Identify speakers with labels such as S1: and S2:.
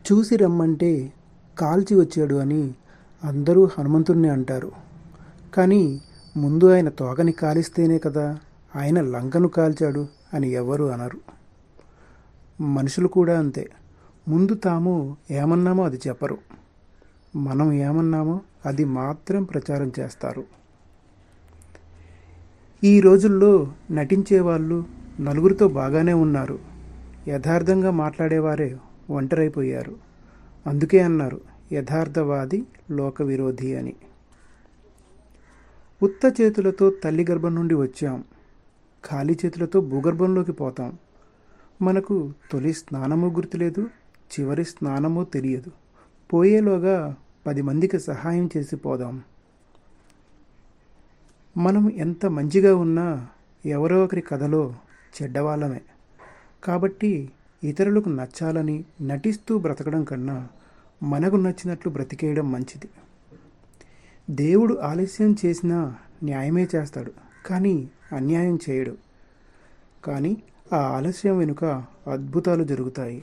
S1: చూసి రమ్మంటే కాల్చి వచ్చాడు అని అందరూ హనుమంతుణ్ణి అంటారు. కానీ ముందు ఆయన తోకని కాలిస్తేనే కదా ఆయన లంకను కాల్చాడు అని ఎవరు అనరు. మనుషులు కూడా అంతే. ముందు తాము ఏమన్నామో అది చెప్పరు. మనం ఏమన్నామో అది మాత్రం ప్రచారం చేస్తారు. ఈ రోజుల్లో నటించేవాళ్ళు నలుగురితో బాగానే ఉన్నారు. యథార్థంగా మాట్లాడేవారే ఒంటరైపోయారు. అందుకే అన్నారు యథార్థవాది లోక విరోధి అని. ఉత్త చేతులతో తల్లి గర్భం నుండి వచ్చాం, ఖాళీ చేతులతో భూగర్భంలోకి పోతాం. మనకు తొలి స్నానము గుర్తులేదు, చివరి స్నానము తెలియదు. పోయేలోగా 10 మందికి సహాయం చేసి పోదాం. మనం ఎంత మంచిగా ఉన్నా ఎవరో ఒకరి కథలో చెడ్డవాళ్ళమే. కాబట్టి ఇతరులకు నచ్చాలని నటిస్తూ బ్రతకడం కన్నా మనకు నచ్చినట్లు బ్రతికేయడం మంచిది. దేవుడు ఆలస్యం చేసినా న్యాయమే చేస్తాడు, కానీ అన్యాయం చేయడు. కానీ ఆ ఆలస్యం వెనుక అద్భుతాలు జరుగుతాయి.